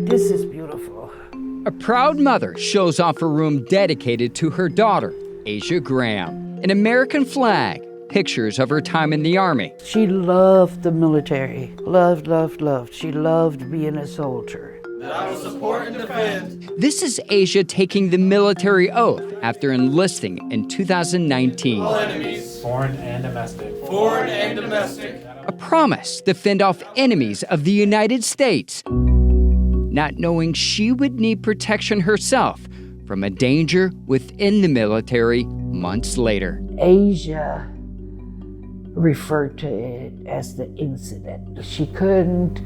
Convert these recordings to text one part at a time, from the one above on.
This is beautiful. A proud mother shows off a room dedicated to her daughter, Asia Graham. An American flag, pictures of her time in the Army. She loved the military. Loved, loved, loved. She loved being a soldier. That I will support and defend. This is Asia taking the military oath after enlisting in 2019. All enemies. Foreign and domestic. Foreign and domestic. A promise to fend off enemies of the United States, not knowing she would need protection herself from a danger within the military months later. Asia referred to it as the incident. She couldn't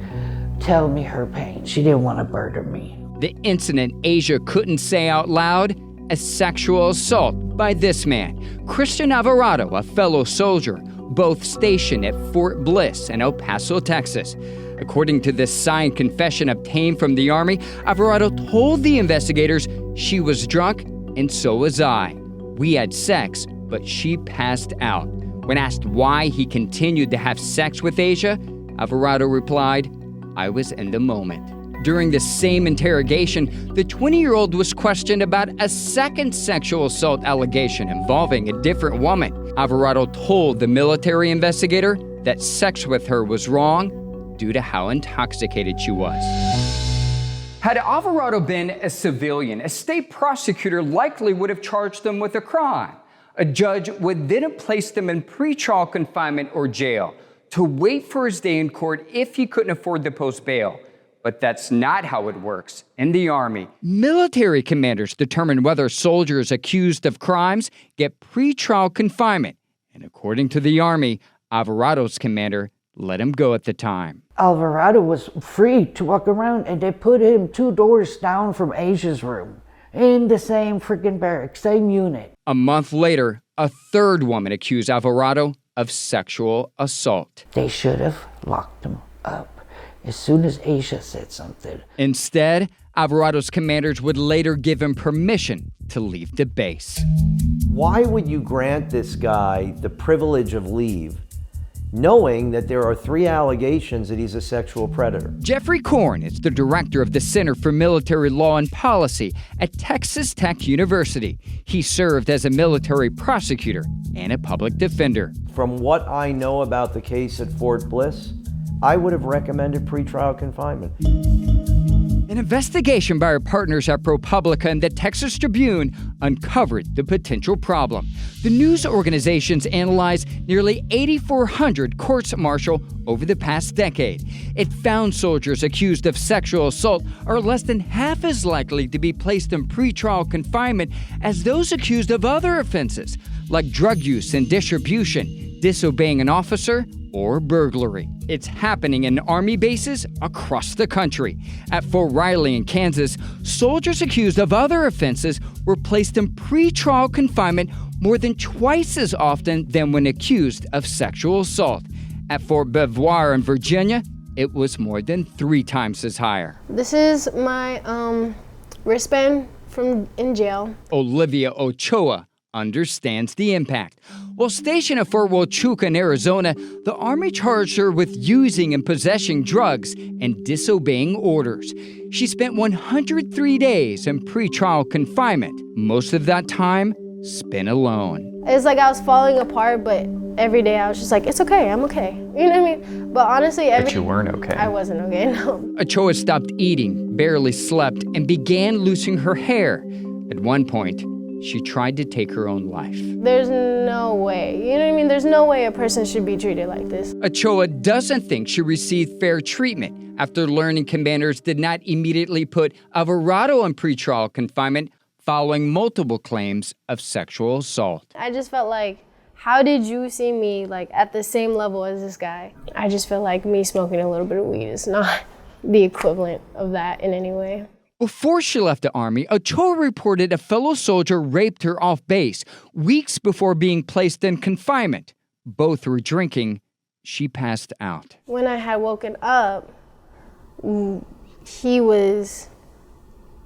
tell me her pain. She didn't want to burden me. The incident Asia couldn't say out loud, a sexual assault by this man, Christian Alvarado, a fellow soldier, both stationed at Fort Bliss in El Paso, Texas. According to this signed confession obtained from the Army, Alvarado told the investigators she was drunk and so was I. We had sex, but she passed out. When asked why he continued to have sex with Asia, Alvarado replied, "I was in the moment." During the same interrogation, the 20-year-old was questioned about a second sexual assault allegation involving a different woman. Alvarado told the military investigator that sex with her was wrong due to how intoxicated she was. Had Alvarado been a civilian, a state prosecutor likely would have charged them with a crime. A judge would then have placed him in pretrial confinement or jail to wait for his day in court if he couldn't afford to post bail. But that's not how it works in the Army. Military commanders determine whether soldiers accused of crimes get pretrial confinement. And according to the Army, Alvarado's commander let him go at the time. Alvarado was free to walk around, and they put him 2 doors down from Asia's room in the same freaking barracks, same unit. A month later, a third woman accused Alvarado of sexual assault. They should have locked him up as soon as Asia said something. Instead, Alvarado's commanders would later give him permission to leave the base. Why would you grant this guy the privilege of leave, knowing that there are 3 allegations that he's a sexual predator? Jeffrey Korn is the director of the Center for Military Law and Policy at Texas Tech University. He served as a military prosecutor and a public defender. From what I know about the case at Fort Bliss, I would have recommended pretrial confinement. An investigation by our partners at ProPublica and the Texas Tribune uncovered the potential problem. The news organizations analyzed nearly 8,400 courts-martial over the past decade. It found soldiers accused of sexual assault are less than half as likely to be placed in pretrial confinement as those accused of other offenses, like drug use and distribution, disobeying an officer, or burglary. It's happening in Army bases across the country. At Fort Riley in Kansas, soldiers accused of other offenses were placed in pretrial confinement more than twice as often than when accused of sexual assault. At Fort Belvoir in Virginia, it was more than 3 times as higher. This is my wristband from in jail. Olivia Ochoa understands the impact. While stationed at Fort Huachuca in Arizona, the Army charged her with using and possessing drugs and disobeying orders. She spent 103 days in pretrial confinement, most of that time spent alone. It's like I was falling apart, but every day I was just like, it's okay, I'm okay. You know what I mean? But honestly, But you weren't okay. I wasn't okay, no. Ochoa stopped eating, barely slept, and began losing her hair. At one point, she tried to take her own life. There's no way, you know what I mean? There's no way a person should be treated like this. Ochoa doesn't think she received fair treatment after learning commanders did not immediately put Alvarado in pretrial confinement following multiple claims of sexual assault. I just felt like, how did you see me like at the same level as this guy? I just feel like me smoking a little bit of weed is not the equivalent of that in any way. Before she left the Army, Ochoa reported a fellow soldier raped her off base weeks before being placed in confinement. Both were drinking. She passed out. When I had woken up, he was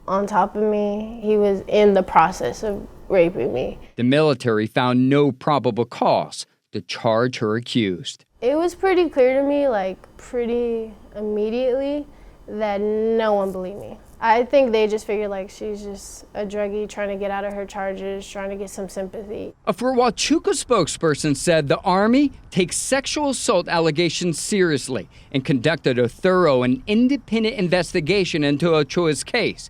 on top of me. He was in the process of raping me. The military found no probable cause to charge her accused. It was pretty clear to me, like pretty immediately, that no one believed me. I think they just figured like she's just a druggie trying to get out of her charges, trying to get some sympathy. A Huachuca spokesperson said the Army takes sexual assault allegations seriously and conducted a thorough and independent investigation into Ochoa's case.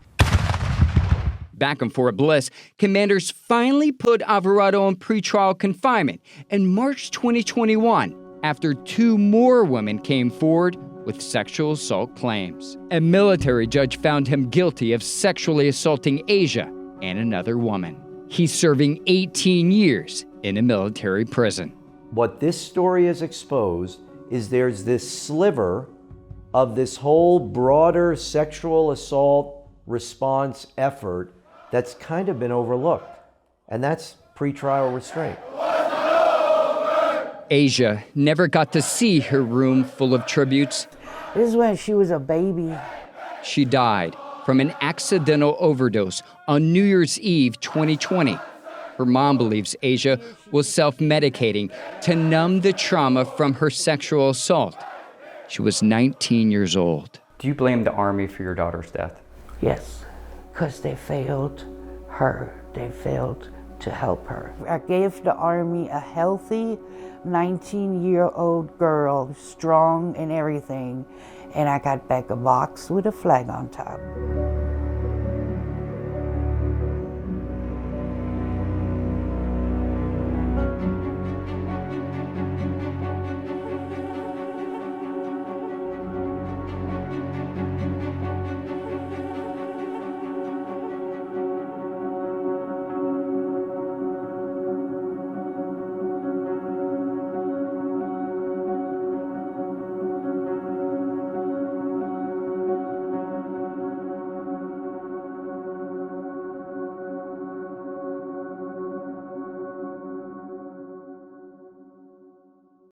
Back in Fort Bliss, commanders finally put Alvarado on pretrial confinement in March 2021 after 2 more women came forward with sexual assault claims. A military judge found him guilty of sexually assaulting Asia and another woman. He's serving 18 years in a military prison. What this story has exposed is there's this sliver of this whole broader sexual assault response effort that's kind of been overlooked, and that's pretrial restraint. Asia never got to see her room full of tributes. This is when she was a baby. She died from an accidental overdose on New Year's Eve 2020. Her mom believes Asia was self-medicating to numb the trauma from her sexual assault. She was 19 years old. Do you blame the Army for your daughter's death? Yes, because they failed her. They failed to help her. I gave the Army a healthy 19-year-old girl, strong and everything, and I got back a box with a flag on top.